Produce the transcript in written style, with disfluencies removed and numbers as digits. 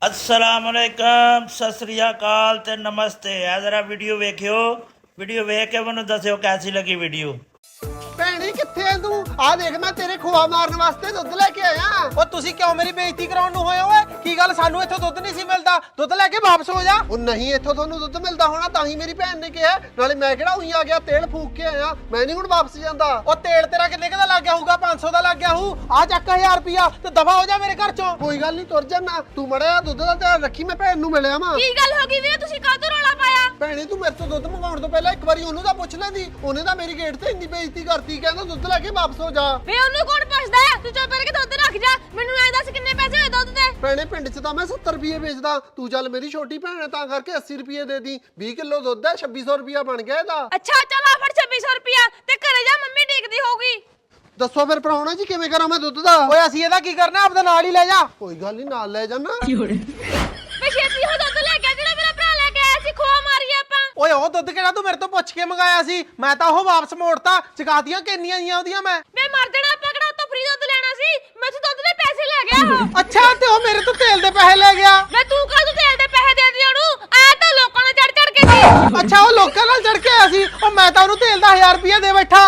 अस्सलामुअलैकुम सत श्री अकाल ते नमस्ते। आ जरा वीडियो वेखियो, वीडियो वेख के मैनू दस्यो कैसी लगी वीडियो। ਭੈਣੀ ਕਿੱਥੇ ਐ ਤੂੰ? ਆ ਦੇਖ ਮੈਂ ਤੇਰੇ ਖੋਆ ਮਾਰਨ ਵਾਸਤੇ ਦੁੱਧ ਲੈ ਕੇ ਆਇਆ। ਉਹ ਤੁਸੀਂ ਕਿਉਂ ਮੇਰੀ ਬੇਇੱਜ਼ਤੀ ਕਰਾਉਣ ਨੂੰ ਹੋਏ ਓਏ? ਕੀ ਗੱਲ ਸਾਨੂੰ ਇੱਥੋਂ ਦੁੱਧ ਨਹੀਂ ਸੀ ਮਿਲਦਾ? ਦੁੱਧ ਲੈ ਕੇ ਵਾਪਸ ਹੋ ਜਾ। ਉਹ ਨਹੀਂ ਇੱਥੋਂ ਤੁਹਾਨੂੰ ਦੁੱਧ ਮਿਲਦਾ ਹੋਣਾ ਤਾਂ ਹੀ ਮੇਰੀ ਭੈਣ ਨੇ ਕਿਹਾ। ਨਾਲੇ ਮੈਂ ਕਿਹੜਾ ਉਹੀ ਆ ਗਿਆ ਤੇਲ ਫੂਕ ਕੇ ਆਇਆ। ਮੈਂ ਨਹੀਂ ਹੁਣ ਵਾਪਸ ਜਾਂਦਾ। ਉਹ ਤੇਲ ਤੇਰਾ ਕਿੰਨੇ ਦਾ ਲੱਗ ਗਿਆ ਹੋਊਗਾ? 500 ਦਾ ਲੱਗ ਗਿਆ ਹੋਊ। ਆ ਚੱਕ 1000 ਰੁਪਿਆ ਤੇ ਦਫਾ ਹੋ ਜਾ ਮੇਰੇ ਘਰ ਚੋਂ। ਕੋਈ ਗੱਲ ਨਹੀਂ ਤੁਰ ਜਾਣਾ। ਤੂੰ ਮੜਿਆ ਦੁੱਧ ਦਾ ਧਿਆਨ ਰੱਖੀ। ਮੈਂ ਭੈਣ ਨੂੰ ਮਿਲਿਆ ਵਾਂ। ਕੀ ਗੱਲ ਹੋ ਗਈ ਵੀਰੇ, ਤੁਸੀਂ ਕਾਹਤੋਂ ਰੌਲਾ ਪਾਇਆ? ਭੈਣੇ ਤੂੰ ਮੇਰੇ ਤੋਂ ਦੁੱਧ ਮੰਗਾਉਣ ਤੋਂ ਪਹਿਲਾਂ ਇੱਕ ਵਾਰੀ ਉਹਨੂੰ ਤਾਂ ਪੁੱਛ ਲੈਂਦੀ। ਉਹਨੇ ਤਾਂ ਮੇਰੀ ਗੇਟ ਤੇ ਇੰਨੀ ਬੇਇੱਜ਼ਤੀ ਕਰਤੀ, ਕਹਿੰਦਾ ਦੁੱਧ ਲੈ ਕੇ ਵਾਪਸ ਹੋ ਜਾ। ਵੇ ਉਹਨੂੰ ਕੌਣ ਪੁੱਛਦਾ ਹੈ? ਤੂੰ ਚੁੱਪ ਕਰਕੇ ਦੁੱਧ ਰੱਖ ਜਾ। ਮੈਨੂੰ ਐਂ ਦੱਸ ਕਿੰਨੇ ਪੈਸੇ ਹੋਏ ਦੁੱਧ ਦੇ? ਭੈਣੇ ਪਿੰਡ 'ਚ ਤਾਂ ਮੈਂ 70 ਰੁਪਏ ਵੇਚਦਾ। ਤੂੰ ਚੱਲ ਮੇਰੀ ਛੋਟੀ ਭੈਣ ਹੈ ਤਾਂ ਕਰਕੇ 80 ਰੁਪਏ ਦੇ ਦੀ। 20 ਕਿਲੋ ਦੁੱਧ ਹੈ, 2600 ਰੁਪਿਆ ਬਣ ਗਿਆ ਇਹਦਾ। ਅੱਛਾ ਚੱਲ ਆ ਫੜ 2600 ਰੁਪਿਆ ਤੇ ਘਰੇ ਜਾ, ਮੰਮੀ ਡੀਕਦੀ ਹੋਊਗੀ। ਦੱਸੋ ਫਿਰ ਪ੍ਰਾਹੁਣਾ ਜੀ ਕਿਵੇਂ ਕਰਾਂ ਮੈਂ ਦੁੱਧ ਦਾ? ਓਏ ਅਸੀਂ ਇਹਦਾ ਕੀ ਕਰਨਾ? ਆਪਦਾ ਨਾਲ ਹੀ ਲੈ ਜਾ। ਕੋਈ ਗੱਲ ਨਹੀਂ ਨਾਲ ਲੈ ਜਾਣਾ। ਵੇ ਛੇਤੀ ਹੋ ਦੁੱਧ ਲੈ ਕੇ, ਜਿਹੜਾ ਮੇਰਾ ਭਰਾ ਲੈ ਕੇ ਆਇਆ ਸੀ। ਖੋਆ ਮਾਰੀ ਆਪਾਂ। ਓਏ ਉਹ ਦੁੱਧ ਕਿਹੜਾ ਤੂੰ ਮੇਰੇ ਤੋਂ ਪੁੱਛ ਕੇ ਮੰਗਾਇਆ ਸੀ? ਮੈਂ ਤਾਂ ਉਹ ਵਾਪਸ ਮੋੜਤਾ। ਚਕਾਤੀਆਂ ਕਿੰਨੀਆਂ ਆਈਆਂ ਉਹਦੀਆਂ ਮੈਂ। ਵੇ ਮਰ ਜਾਣਾ, ਆਪਾਂ ਕਿਹੜਾ ਉੱਤੋਂ ਫ੍ਰੀ ਦੁੱਧ ਲੈਣਾ ਸੀ? ਮੈਥੋਂ ਦੁੱਧ ਦੇ ਪੈਸੇ ਲੈ ਗਿਆ ਉਹ। ਅੱਛਾ ਤੇ ਉਹ ਮੇਰੇ ਤੋਂ ਤੇਲ ਦੇ ਪੈਸੇ ਲੈ ਗਿਆ। ਵੇ ਤੂੰ ਕਾਹਤੋਂ ਤੇਲ ਦੇ ਪੈਸੇ ਦੇ ਦਿਆ ਉਹਨੂੰ? ਆਇਆ ਤਾਂ ਲੋਕਾਂ ਨਾਲ ਚੜ ਕੇ ਸੀ। ਅੱਛਾ ਉਹ ਲੋਕਾਂ ਨਾਲ ਚੜ ਕੇ ਆਇਆ ਸੀ। ਉਹ ਮੈਂ ਤਾਂ ਉਹਨੂੰ ਤੇਲ ਦਾ 1000 ਰੁਪਿਆ ਦੇ ਬੈਠਾ।